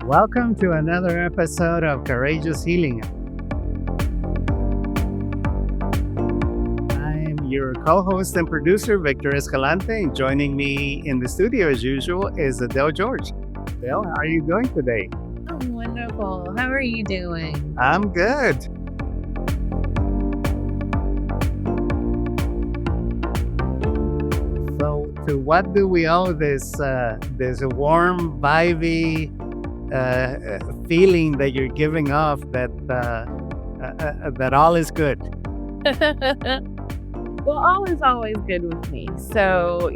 Welcome to another episode of Courageous Healing. I'm your co host and producer, Victor Escalante, and joining me in the studio as usual is Adele George. Adele, how are you doing today? I'm wonderful. How are you doing? I'm good. So, to what do we owe this warm, vibey feeling that you're giving off that all is good? Well, all is always good with me. So,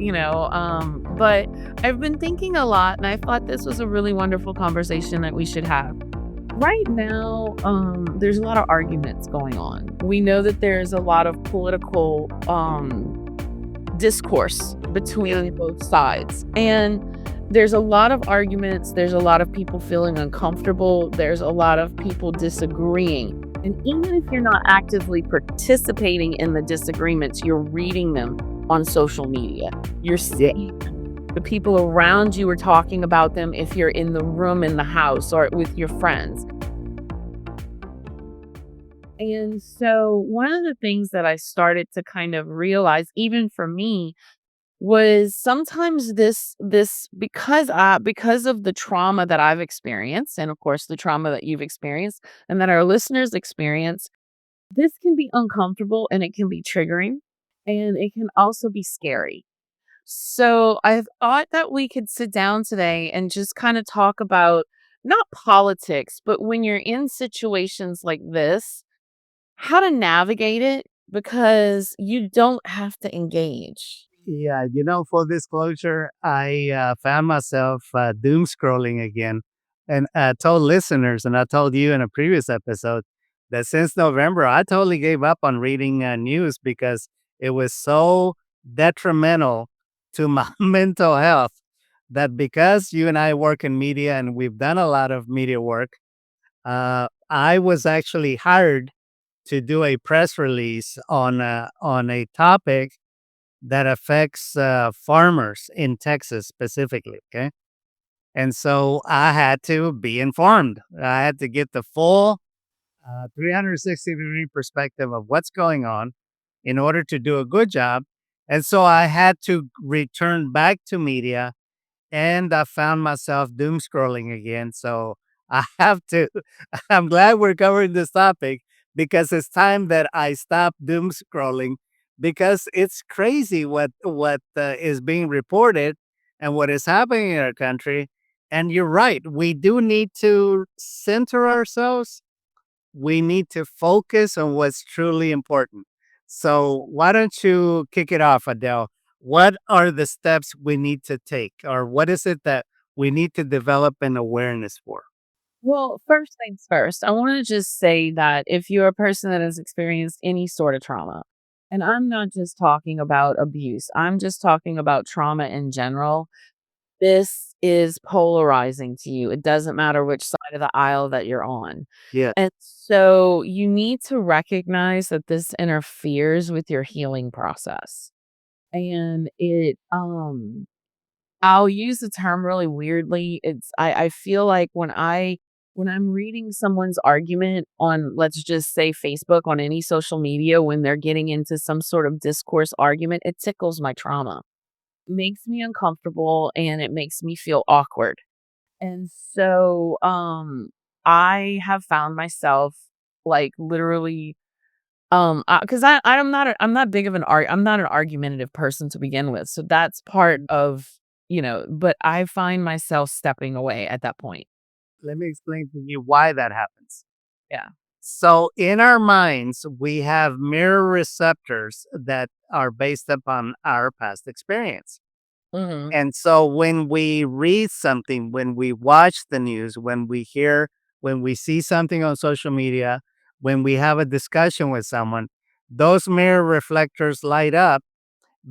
but I've been thinking a lot and I thought this was a really wonderful conversation that we should have. Right now, there's a lot of arguments going on. We know that there's a lot of political discourse between both sides. And there's a lot of arguments. There's a lot of people feeling uncomfortable. There's a lot of people disagreeing. And even if you're not actively participating in the disagreements, you're reading them on social media. You're seeing the people around you are talking about them if you're in the room in the house or with your friends. And so one of the things that I started to kind of realize, even for me, was sometimes this because of the trauma that I've experienced, and of course the trauma that you've experienced and that our listeners experience, this can be uncomfortable and it can be triggering and it can also be scary. So I thought that we could sit down today and just kind of talk about not politics, but when you're in situations like this, how to navigate it because you don't have to engage. Yeah, full disclosure, I found myself doom scrolling again. And I told listeners, and I told you in a previous episode, that since November, I totally gave up on reading news because it was so detrimental to my mental health that because you and I work in media and we've done a lot of media work, I was actually hired to do a press release on a topic that affects farmers in Texas specifically. Okay. And so I had to be informed. I had to get the full 360-degree perspective of what's going on in order to do a good job. And so I had to return back to media and I found myself doom scrolling again. So I have to, I'm glad we're covering this topic because it's time that I stop doom scrolling because it's crazy what is being reported and what is happening in our country. And you're right, we do need to center ourselves. We need to focus on what's truly important. So why don't you kick it off, Adele? What are the steps we need to take, or what is it that we need to develop an awareness for? Well, first things first, I want to just say that if you're a person that has experienced any sort of trauma, and I'm not just talking about abuse, I'm just talking about trauma in general, this is polarizing to you. It doesn't matter which side of the aisle that you're on. Yeah. And so you need to recognize that this interferes with your healing process. And I'll use the term really weirdly. I feel like when I'm reading someone's argument on, let's just say Facebook, on any social media, when they're getting into some sort of discourse argument, it tickles my trauma. Makes me uncomfortable and it makes me feel awkward. And so I have found myself like literally cuz I'm not big of I'm not an argumentative person to begin with. So that's part of, but I find myself stepping away at that point. Let me explain to you why that happens. Yeah. So, in our minds, we have mirror receptors that are based upon our past experience. Mhm. And so when we read something, when we watch the news, when we see something on social media, when we have a discussion with someone, those mirror reflectors light up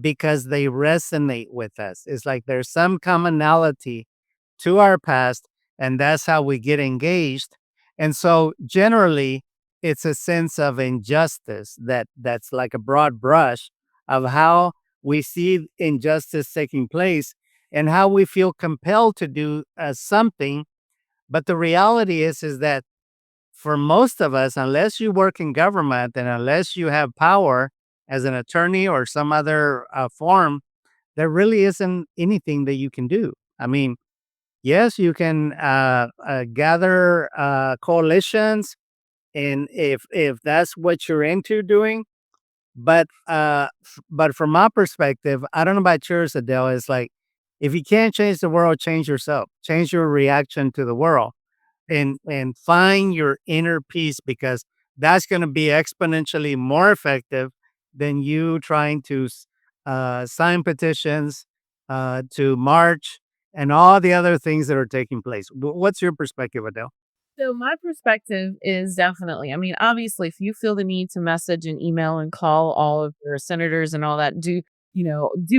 because they resonate with us. It's like there's some commonality to our past, and that's how we get engaged. And so generally, it's a sense of injustice that's like a broad brush of how we see injustice taking place and how we feel compelled to do something But the reality is that for most of us, unless you work in government and unless you have power as an attorney or some other form, there really isn't anything that you can do. I mean, yes, you can gather coalitions, and if that's what you're into doing, but from my perspective, I don't know about yours, Adele. It's like if you can't change the world, change yourself, change your reaction to the world, and find your inner peace because that's going to be exponentially more effective than you trying to sign petitions, to march, and all the other things that are taking place. What's your perspective, Adele? So my perspective is definitely, I mean, obviously, if you feel the need to message and email and call all of your senators and all that, do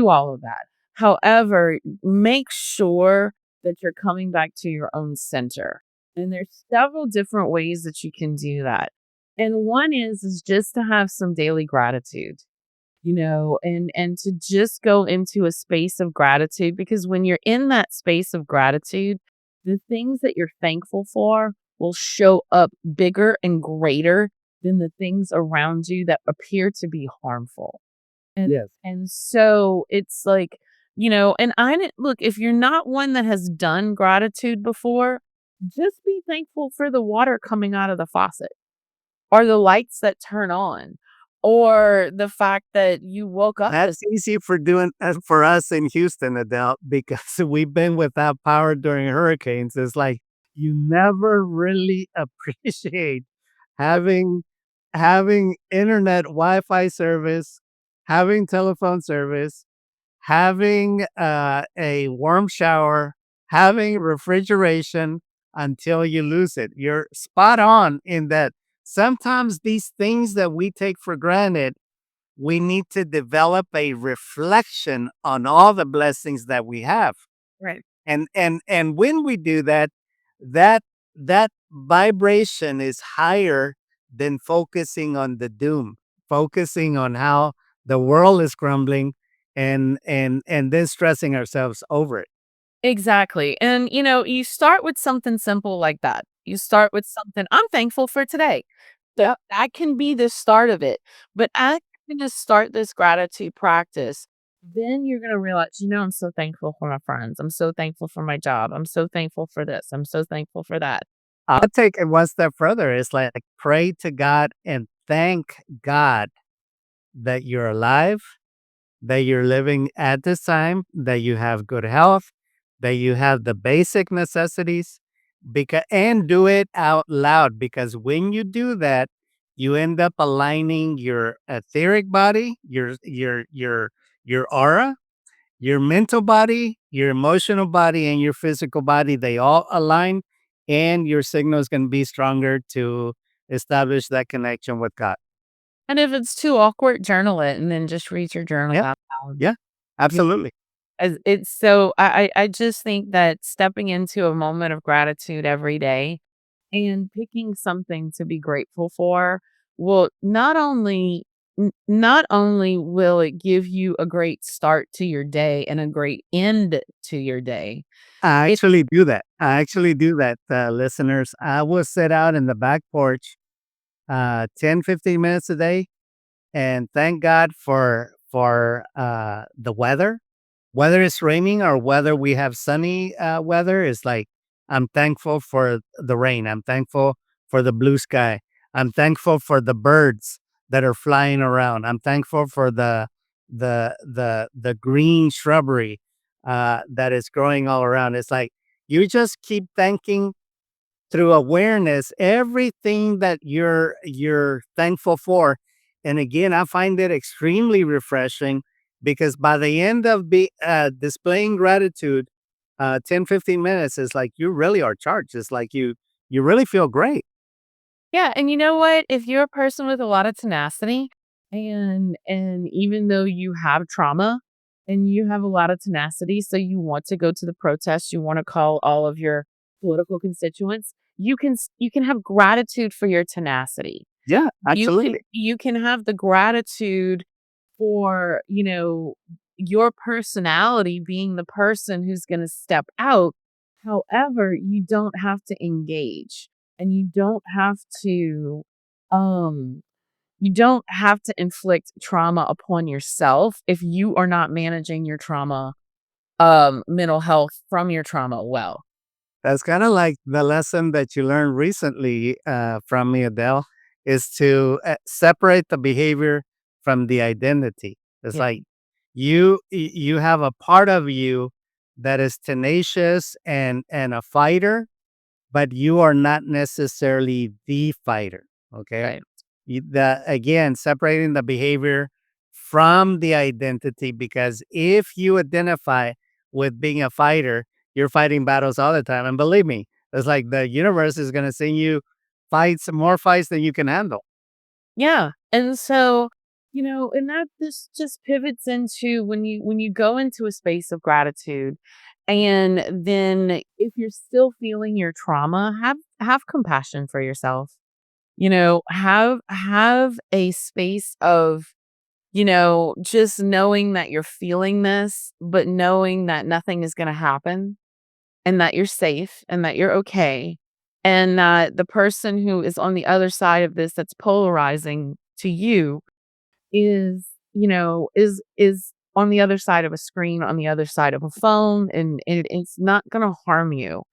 all of that. However, make sure that you're coming back to your own center. And there's several different ways that you can do that. And one is just to have some daily gratitude, and to just go into a space of gratitude, because when you're in that space of gratitude, the things that you're thankful for will show up bigger and greater than the things around you that appear to be harmful. And Yes. and so it's like, and I didn't look, if you're not one that has done gratitude before, just be thankful for the water coming out of the faucet or the lights that turn on or the fact that you woke up That's this. easy for us in Houston, Adele, because we've been without power during hurricanes. It's like you never really appreciate having internet Wi-Fi service, having telephone service, having a warm shower, having refrigeration until you lose it. You're spot on in that sometimes these things that we take for granted, we need to develop a reflection on all the blessings that we have. Right. And when we do that, that that vibration is higher than focusing on the doom, focusing on how the world is crumbling, and then stressing ourselves over it. Exactly. And you start with something simple like that. You start with something, I'm thankful for today. That can be the start of it. But as you're going to start this gratitude practice, then you're going to realize, I'm so thankful for my friends. I'm so thankful for my job. I'm so thankful for this. I'm so thankful for that. I'll take it one step further. It's like pray to God and thank God that you're alive, that you're living at this time, that you have good health, that you have the basic necessities, because and do it out loud, because when you do that, you end up aligning your etheric body, your aura, your mental body, your emotional body, and your physical body. They all align, and your signal is going to be stronger to establish that connection with God. And if it's too awkward, journal it and then just read your journal Yeah, out loud. yeah, absolutely. As it's so I just think that stepping into a moment of gratitude every day and picking something to be grateful for will not only will it give you a great start to your day and a great end to your day. I It actually do that. I actually do that, listeners. I will sit out in the back porch 10, 15 minutes a day and thank God for the weather. Whether it's raining or whether we have sunny weather, is like I'm thankful for the rain. I'm thankful for the blue sky. I'm thankful for the birds that are flying around. I'm thankful for the green shrubbery that is growing all around. It's like you just keep thanking through awareness everything that you're thankful for. And again, I find it extremely refreshing because by the end of displaying gratitude, 10 15 minutes is like you really are charged. It's like you really feel great. Yeah, and you know what? If you're a person with a lot of tenacity and even though you have trauma and you have a lot of tenacity, so you want to go to the protest, you want to call all of your political constituents, you can have gratitude for your tenacity. Yeah, You can absolutely. you can have the gratitude for, your personality being the person who's going to step out However, you don't have to engage, and um you don't have to inflict trauma upon yourself if you are not managing your trauma, mental health from your trauma well. That's kind of like the lesson that you learned recently from me, Adele, is to separate the behavior from the identity. It's Yeah. like you have a part of you that is tenacious and a fighter, but you are not necessarily the fighter. Okay, Right. again, separating the behavior from the identity, because if you identify with being a fighter, you're fighting battles all the time. And believe me, it's like the universe is going to send you more fights than you can handle. Yeah. And so, and that this just pivots into when you go into a space of gratitude, and then if you're still feeling your trauma, have compassion for yourself. Have a space of, just knowing that you're feeling this, but knowing that nothing is going to happen, and that you're safe, and that you're okay, and that the person who is on the other side of this that's polarizing to you is on the other side of a screen, on the other side of a phone, and it's not going to harm you.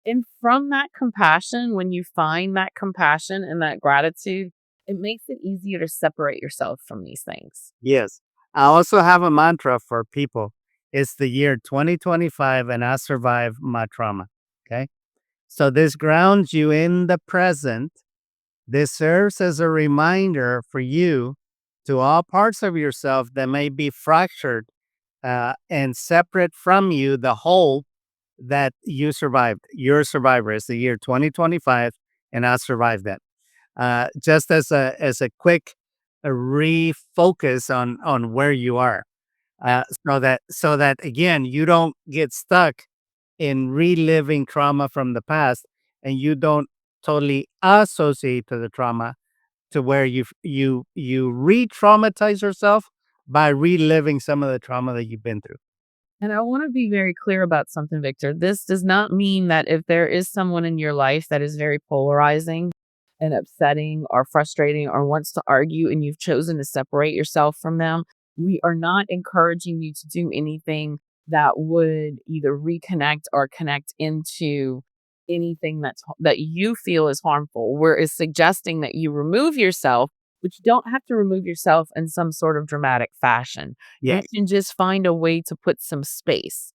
And from that compassion, when you find that compassion and that gratitude, it makes it easier to separate yourself from these things. Yes. I also have a mantra for people. It's the year 2025 and I survived my trauma. Okay. So this grounds you in the present. This serves as a reminder for you to all parts of yourself that may be fractured and separate from you, the whole that you survived. You're a survivor. It's the year 2025, and I survived that. Just as a quick refocus on where you are, so that again you don't get stuck in reliving trauma from the past, and you don't totally associate to the trauma to where you re-traumatize yourself by reliving some of the trauma that you've been through. And I want to be very clear about something, Victor. This does not mean that if there is someone in your life that is very polarizing and upsetting or frustrating or wants to argue and you've chosen to separate yourself from them, we are not encouraging you to do anything that would either reconnect or connect into anything that you feel is harmful. We're suggesting that you remove yourself, but you don't have to remove yourself in some sort of dramatic fashion. You Yes. can just find a way to put some space,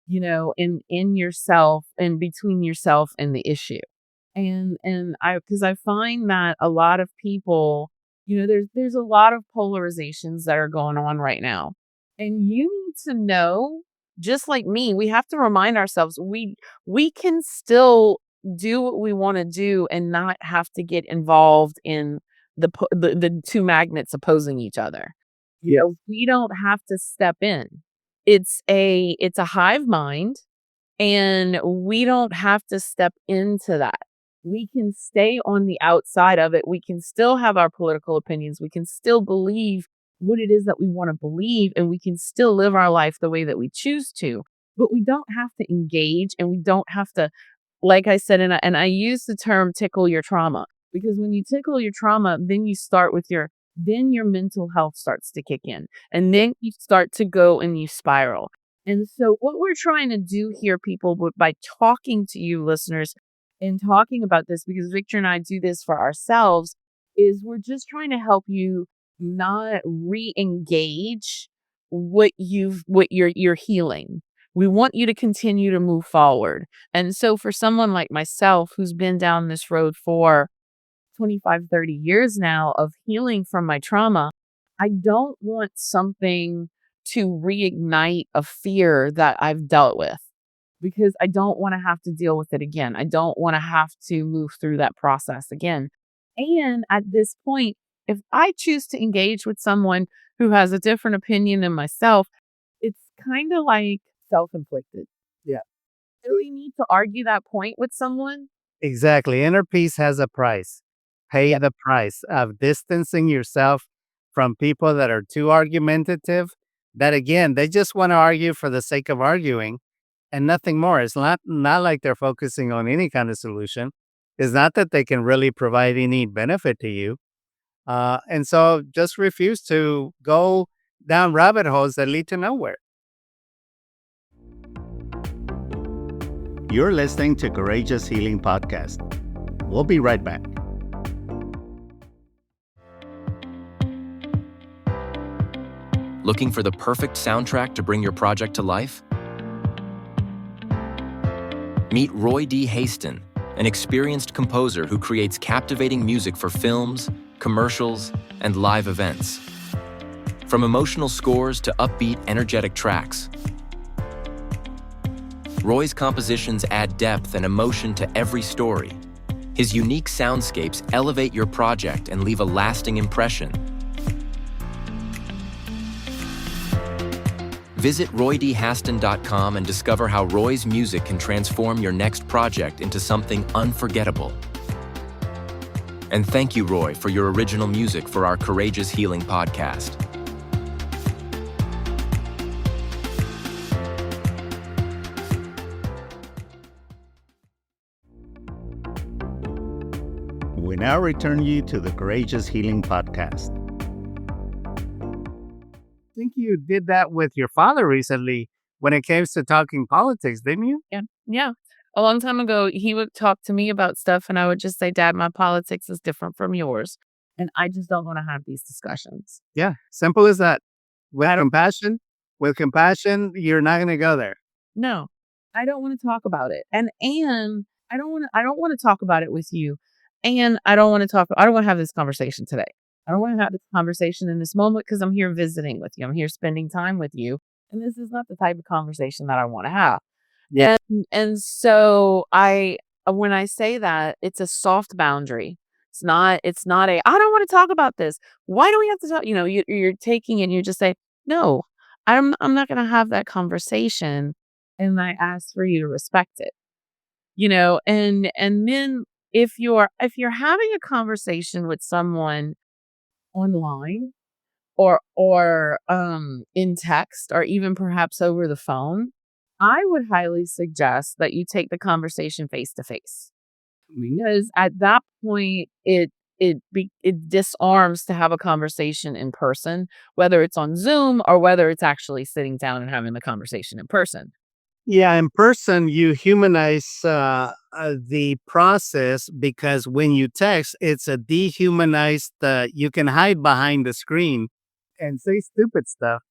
in yourself and between yourself and the issue. And I because I find that a lot of people, there's a lot of polarizations that are going on right now. And you need to know, just like me, we have to remind ourselves we can still do what we want to do and not have to get involved in the two magnets opposing each other. We don't have to step in. It's a hive mind, and we don't have to step into that. We can stay on the outside of it. We can still have our political opinions. We can still believe what it is that we want to believe, and we can still live our life the way that we choose to. But we don't have to engage, and we don't have to, like I said, and I use the term tickle your trauma, because when you tickle your trauma, then then your mental health starts to kick in, and then you start to go and you spiral. And so, what we're trying to do here, people, by talking to you listeners and talking about this, because Victor and I do this for ourselves, is we're just trying to help you not re-engage what you're healing. We want you to continue to move forward. And so for someone like myself who's been down this road for 25, 30 years now of healing from my trauma, I don't want something to reignite a fear that I've dealt with, because I don't want to have to deal with it again. I don't want to have to move through that process again. And at this point, if I choose to engage with someone who has a different opinion than myself, it's kind of like self inflicted. Yeah. Do we need to argue that point with someone? Exactly. Inner peace has a price. Pay Yeah. the price of distancing yourself from people that are too argumentative, that again, they just want to argue for the sake of arguing. and nothing more. It's not like they're focusing on any kind of solution. It's not that they can really provide any benefit to you. And so just refuse to go down rabbit holes that lead to nowhere. You're listening to Courageous Healing Podcast. We'll be right back. Looking for the perfect soundtrack to bring your project to life? Meet Roy D. Haston, an experienced composer who creates captivating music for films, commercials, and live events. From emotional scores to upbeat, energetic tracks, Roy's compositions add depth and emotion to every story. His unique soundscapes elevate your project and leave a lasting impression. Visit roydhaston.com and discover how Roy's music can transform your next project into something unforgettable. And thank you, Roy, for your original music for our Courageous Healing podcast. We now return you to the Courageous Healing Podcast. I think you did that with your father recently when it came to talking politics, didn't you? Yeah. Yeah. A long time ago, he would talk to me about stuff, and I would just say, Dad, my politics is different from yours. And I just don't want to have these discussions. Yeah, simple as that. With I don't, compassion, you're not going to go there. no, I don't want to talk about it. And I don't want to talk about it with you. And I don't want to have this conversation today. I don't want to have this conversation in this moment because I'm here visiting with you. I'm here spending time with you. And this is not the type of conversation that I want to have. Yeah. And so when I say that, it's a soft boundary. It's not a, I don't want to talk about this. Why do we have to talk? You're taking it and you just say, no, I'm not going to have that conversation. And I ask for you to respect it, and then if you're having a conversation with someone online or in text or even perhaps over the phone, I would highly suggest that you take the conversation face to face, because at that point it disarms to have a conversation in person, whether it's on Zoom or whether it's actually sitting down and having the conversation in person. Yeah, in person, you humanize the process because when you text, it's a dehumanized, you can hide behind the screen and say stupid stuff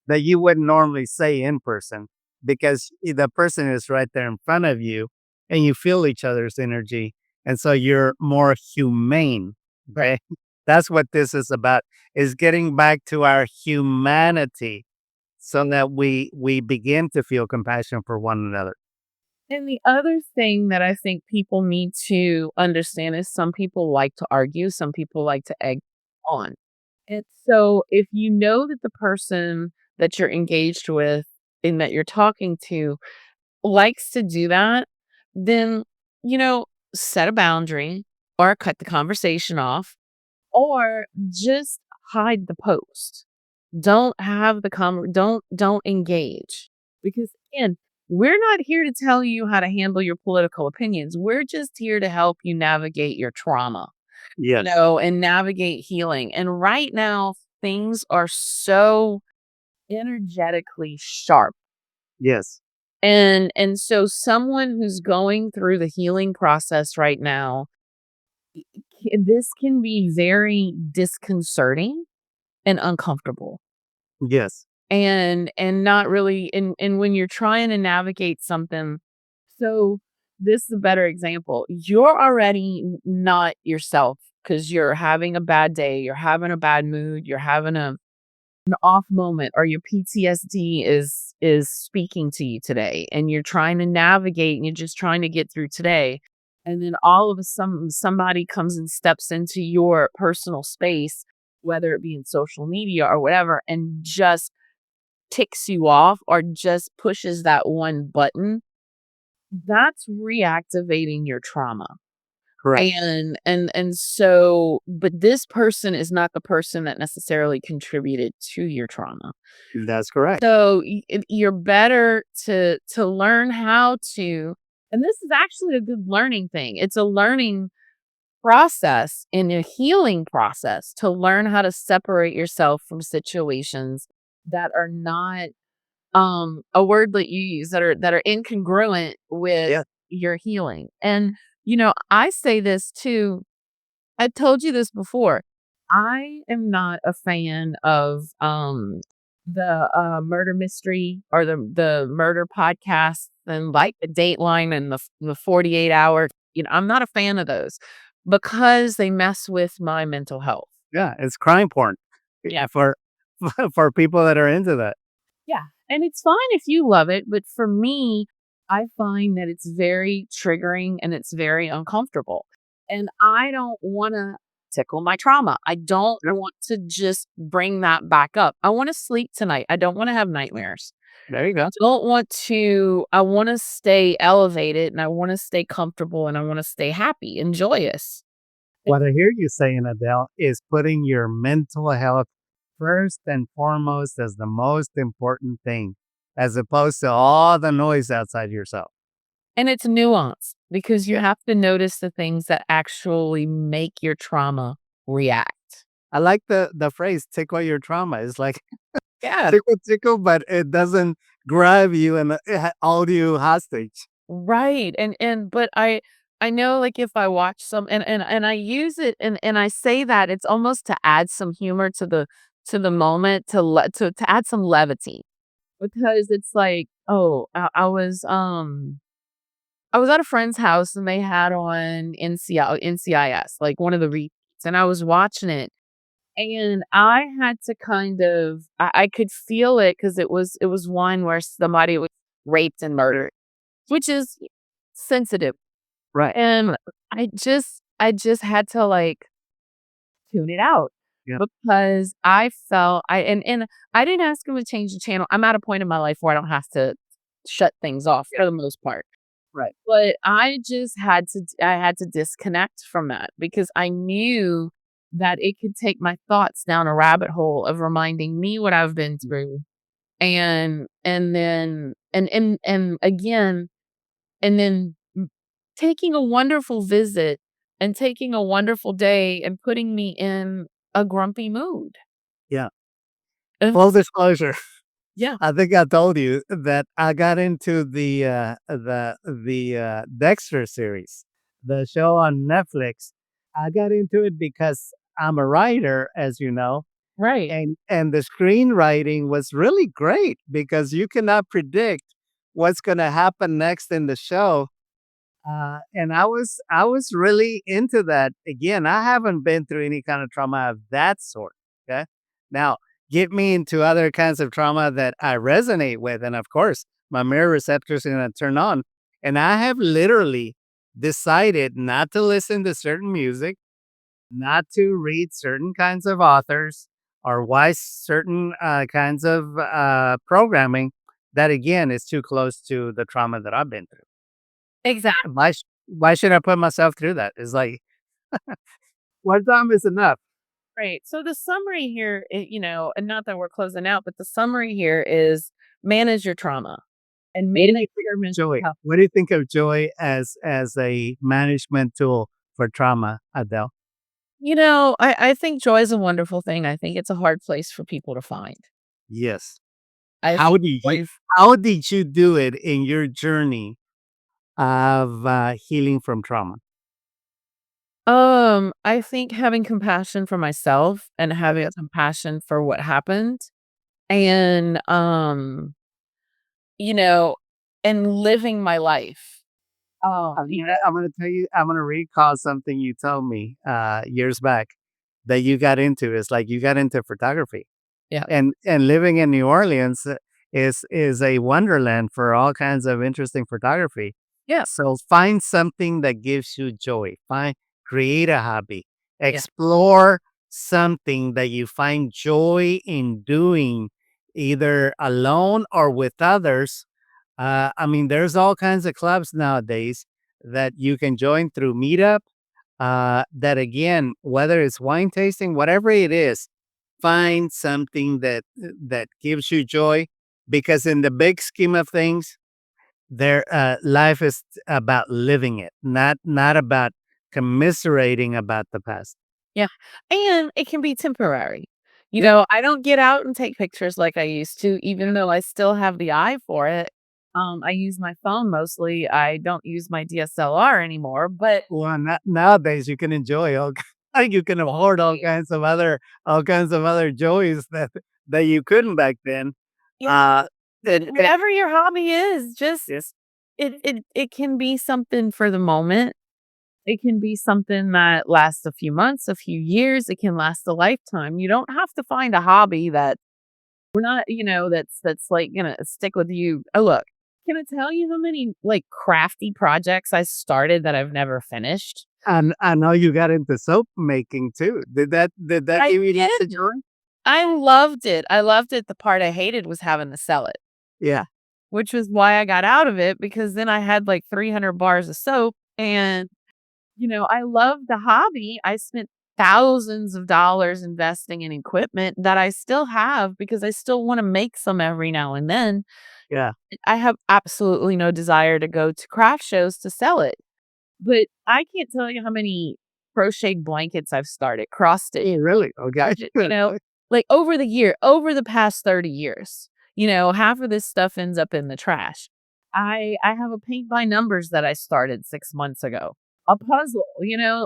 that you wouldn't normally say in person because the person is right there in front of you and you feel each other's energy. And so you're more humane, right? That's what this is about, is getting back to our humanity so that we begin to feel compassion for one another. And the other thing that I think people need to understand is some people like to argue, some people like to egg on. And so if you know that the person that you're engaged with and that you're talking to likes to do that, then, set a boundary or cut the conversation off or just hide the post. Don't have the don't engage, because again, we're not here to tell you how to handle your political opinions. We're just here to help you navigate your trauma, Yes. and navigate healing. And right now things are so energetically sharp. Yes. And so someone who's going through the healing process right now, this can be very disconcerting and uncomfortable. Yes. And not really, and when you're trying to navigate something, so this is a better example. You're already not yourself because you're having a bad day, you're having a bad mood, you're having an off moment, or your PTSD is speaking to you today, and you're trying to navigate and you're just trying to get through today. And then all of a sudden somebody comes and steps into your personal space, whether it be in social media or whatever, and just ticks you off or just pushes that one button. That's reactivating your trauma. Correct. And so, but this person is not the person that necessarily contributed to your trauma. That's correct. So you're better to learn how to, and this is actually a good learning thing. It's a learning process and a healing process to learn how to separate yourself from situations that are not a word that you use that are incongruent with Yeah. your healing. And I say this too. I told you this before. I am not a fan of the murder mystery or the murder podcast and like the Dateline and the 48 hour. I'm not a fan of those because they mess with my mental health. Yeah. It's crime porn. Yeah. For for people that are into that. Yeah. And it's fine if you love it, but for me, I find that it's very triggering and it's very uncomfortable. And I don't want to tickle my trauma. I don't Yep. want to just bring that back up. I want to sleep tonight. I don't want to have nightmares. There you go. I want to stay elevated and I want to stay comfortable and I want to stay happy and joyous. What I hear you saying, Adele, is putting your mental health first and foremost as the most important thing, as opposed to all the noise outside yourself. And it's nuance because you have to notice the things that actually make your trauma react. I like the phrase "tickle your trauma." It's like Yeah. tickle, tickle, but it doesn't grab you and hold you hostage. Right. And but I know like if I watch some and I use it and I say that it's almost to add some humor to the moment to add some levity because it's like, oh, I was at a friend's house and they had on NCIS, like one of the repeats, and I was watching it and I had to kind of I could feel it because it was one where somebody was raped and murdered, which is sensitive. Right. And I just had to like tune it out Yeah. because I felt and I didn't ask him to change the channel. I'm at a point in my life where I don't have to shut things off for the most part. Right. But I had to disconnect from that because I knew that it could take my thoughts down a rabbit hole of reminding me what I've been through. And then and again, and then taking a wonderful visit and taking a wonderful day and putting me in a grumpy mood. Yeah. Uh, Full disclosure. yeah. I think I told you that I got into the Dexter series, the show on Netflix. I got into it because I'm a writer, as you know, Right. and the screenwriting was really great because you cannot predict what's going to happen next in the show. And I was really into that. Again, I haven't been through any kind of trauma of that sort. Okay. Now, get me into other kinds of trauma that I resonate with. And of course, my mirror receptors are going to turn on. And I have literally decided not to listen to certain music, not to read certain kinds of authors, or watch certain kinds of programming that, again, is too close to the trauma that I've been through. Exactly. Why should I put myself through that? It's like, one time is enough. Right. So the summary here, and not that we're closing out, but the summary here is manage your trauma and manage your mental Joy. health. What do you think of joy as a management tool for trauma, Adele? I think joy is a wonderful thing. I think it's a hard place for people to find. Yes. I How think did joy you is how did you do it in your journey of healing from trauma? I think having compassion for myself and having compassion for what happened and you know, and living my life. I'm gonna tell you. I'm gonna recall something you told me years back that you got into. It's like you got into photography, Yeah. and living in New Orleans is a wonderland for all kinds of interesting photography. Yeah. So find something that gives you joy. Create a hobby. Yeah. Explore something that you find joy in doing, either alone or with others. I mean, there's all kinds of clubs nowadays that you can join through Meetup. that again, whether it's wine tasting, whatever it is, find something that gives you joy, because in the big scheme of things, their life is about living it, not about commiserating about the past. Yeah, and it can be temporary. You know, I don't get out and take pictures like I used to, even though I still have the eye for it. I use my phone mostly. I don't use my DSLR anymore, but Well, nowadays you can enjoy you can afford all kinds of other joys that you couldn't back then. yeah, Uh, and whatever your hobby is, just yes, it can be something for the moment. It can be something that lasts a few months, a few years. It can last a lifetime. You don't have to find a hobby that we're not, that's like gonna stick with you. Oh, look, can I tell you how many like crafty projects I started that I've never finished? and I know you got into soap making too. Did that I give you lots did. of joy? I loved it. I loved it. The part I hated was having to sell it, Yeah, which was why I got out of it because then I had like 300 bars of soap and I love the hobby. I spent thousands of dollars investing in equipment that I still have because I still want to make some every now and then. yeah. I have absolutely no desire to go to craft shows to sell it. But I can't tell you how many crocheted blankets I've started, cross stitch, Oh, really? Okay. like over the past 30 years. Half of this stuff ends up in the trash. I have a paint by numbers that I started 6 months ago. A puzzle,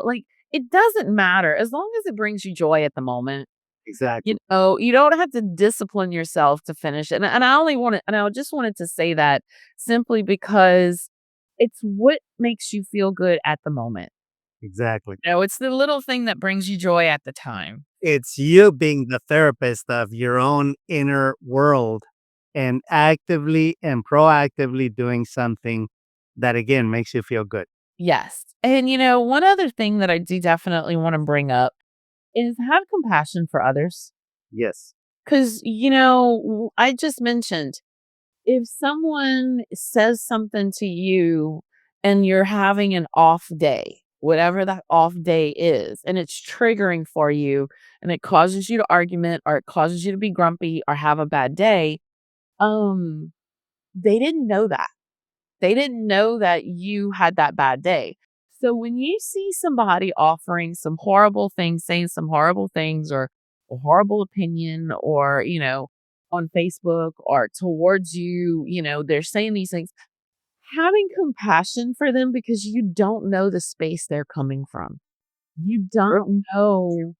like it doesn't matter as long as it brings you joy at the moment. Exactly. You don't have to discipline yourself to finish it. And I just wanted to say that simply because it's what makes you feel good at the moment. Exactly. It's the little thing that brings you joy at the time. It's you being the therapist of your own inner world and actively and proactively doing something that again makes you feel good. Yes. And one other thing that I do definitely want to bring up is have compassion for others. Yes. Cause I just mentioned if someone says something to you and you're having an off day, whatever that off day is, and it's triggering for you and it causes you to argument or it causes you to be grumpy or have a bad day, um, they didn't know that. They didn't know that you had that bad day. So when you see somebody offering some horrible things, saying some horrible things or a horrible opinion or, on Facebook or towards you, they're saying these things, having compassion for them because you don't know the space they're coming from. You True. don't know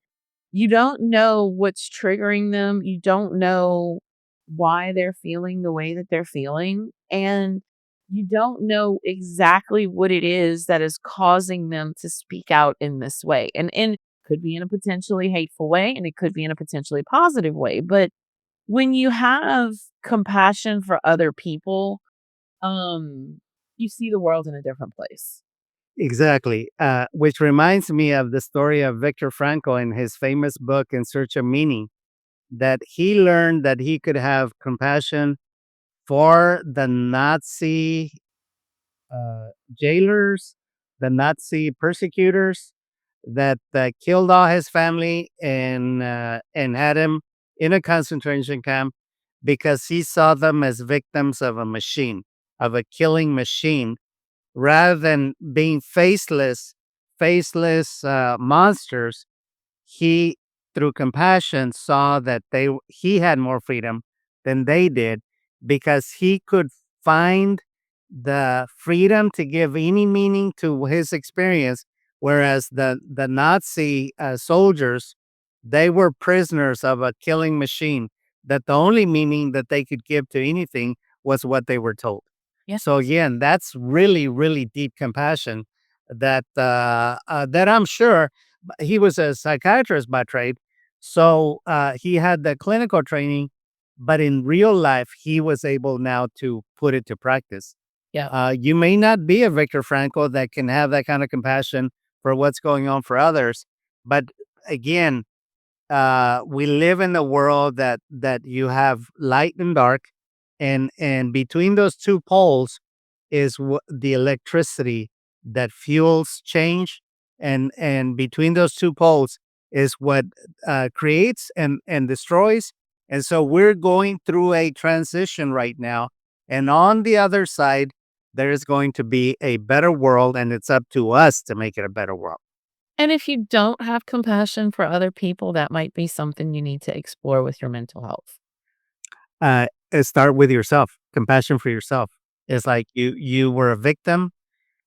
you don't know what's triggering them. You don't know why they're feeling the way that they're feeling. And you don't know exactly what it is that is causing them to speak out in this way. And could be in a potentially hateful way and it could be in a potentially positive way. But when you have compassion for other people, um, you see the world in a different place. Exactly. Which reminds me of the story of Viktor Frankl in his famous book, In Search of Meaning, that he learned that he could have compassion for the Nazi jailers, the Nazi persecutors that killed all his family and had him in a concentration camp because he saw them as victims of a machine, of a killing machine, rather than being faceless monsters. He, through compassion, saw that he had more freedom than they did because he could find the freedom to give any meaning to his experience, whereas the Nazi soldiers, they were prisoners of a killing machine. That the only meaning that they could give to anything was what they were told. Yeah. So again, that's really, really deep compassion that I'm sure he was a psychiatrist by trade. So he had the clinical training, but in real life, he was able now to put it to practice. Yeah. You may not be a Viktor Frankl that can have that kind of compassion for what's going on for others, but again, we live in a world that you have light and dark, and between those two poles is the electricity that fuels change and between those two poles is what creates and destroys. And so we're going through a transition right now, and on the other side there is going to be a better world, and it's up to us to make it a better world. And if you don't have compassion for other people, that might be something you need to explore with your mental health. Start with yourself. Compassion for yourself. It's like you were a victim.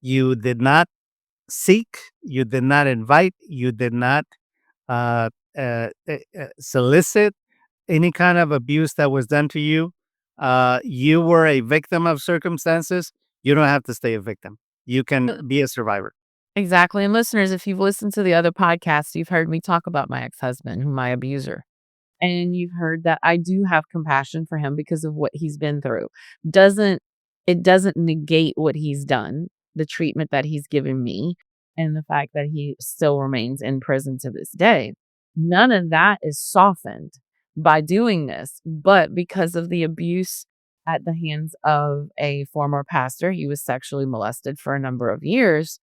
You did not seek. You did not invite. You did not uh, solicit any kind of abuse that was done to you. You were a victim of circumstances. You don't have to stay a victim. You can be a survivor. Exactly. And listeners, if you've listened to the other podcasts, you've heard me talk about my ex-husband, my abuser. And you've heard that I do have compassion for him because of what he's been through. Doesn't it doesn't negate what he's done, the treatment that he's given me, and the fact that he still remains in prison to this day. None of that is softened by doing this, but because of the abuse at the hands of a former pastor, he was sexually molested for a number of years.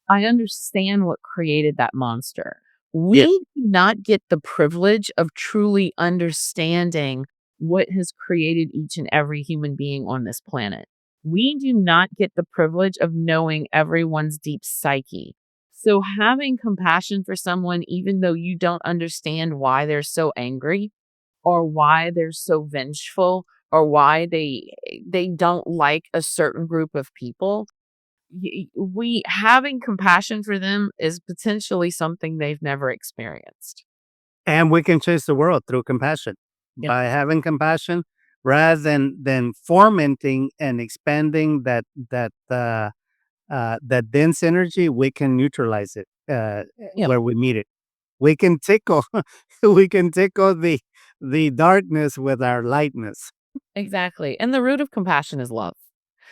I understand what created that monster. We Yeah. do not get the privilege of truly understanding what has created each and every human being on this planet. We do not get the privilege of knowing everyone's deep psyche. So, having compassion for someone, even though you don't understand why they're so angry or why they're so vengeful or why they don't like a certain group of people, we having compassion for them is potentially something they've never experienced. And we can change the world through compassion. Yep. By having compassion rather than fomenting and expanding that dense energy. We can neutralize it Yep. where we meet it. We can tickle we can tickle the darkness with our lightness. Exactly. And the root of compassion is love.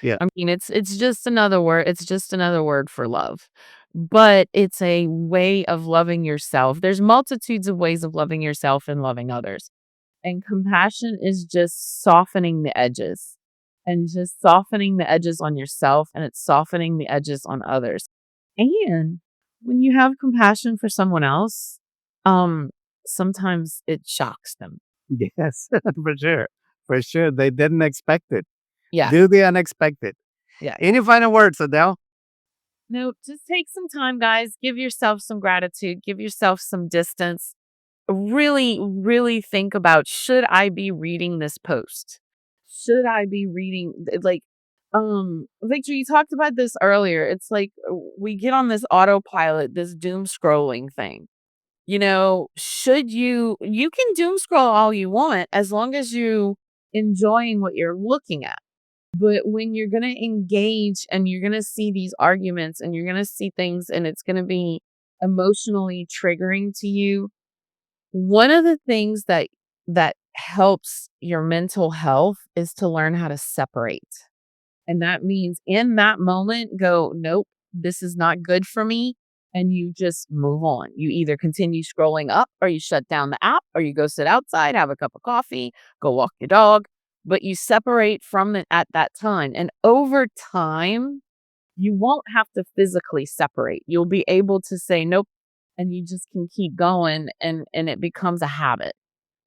Yeah. I mean, it's just another word. It's just another word for love. But it's a way of loving yourself. There's multitudes of ways of loving yourself and loving others. And compassion is just softening the edges and just softening the edges on yourself, and it's softening the edges on others. And when you have compassion for someone else, sometimes it shocks them. Yes, for sure. For sure. They didn't expect it. Yeah. Do the unexpected. Yeah. Any final words, Adele? No, just take some time, guys. Give yourself some gratitude. Give yourself some distance. Really, really think about, should I be reading this post? Should I be reading Victor, you talked about this earlier. It's like we get on this autopilot, this doom scrolling thing. Should you can doom scroll all you want as long as you enjoying what you're looking at. But when you're going to engage and you're going to see these arguments and you're going to see things and it's going to be emotionally triggering to you, one of the things that helps your mental health is to learn how to separate. And that means in that moment, go, nope, this is not good for me. And you just move on. You either continue scrolling up or you shut down the app or you go sit outside, have a cup of coffee, go walk your dog. But you separate from it at that time. And over time, you won't have to physically separate. You'll be able to say, nope, and you just can keep going and it becomes a habit.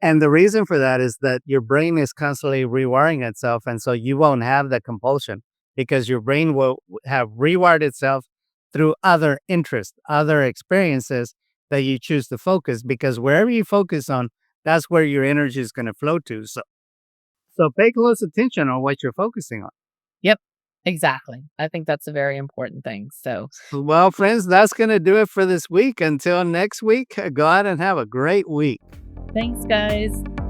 And the reason for that is that your brain is constantly rewiring itself. And so you won't have the compulsion because your brain will have rewired itself through other interests, other experiences that you choose to focus. Because wherever you focus on, that's where your energy is going to flow to. So pay close attention on what you're focusing on. Yep, exactly. I think that's a very important thing. So, Well, friends, that's going to do it for this week. Until next week, go out and have a great week. thanks, guys.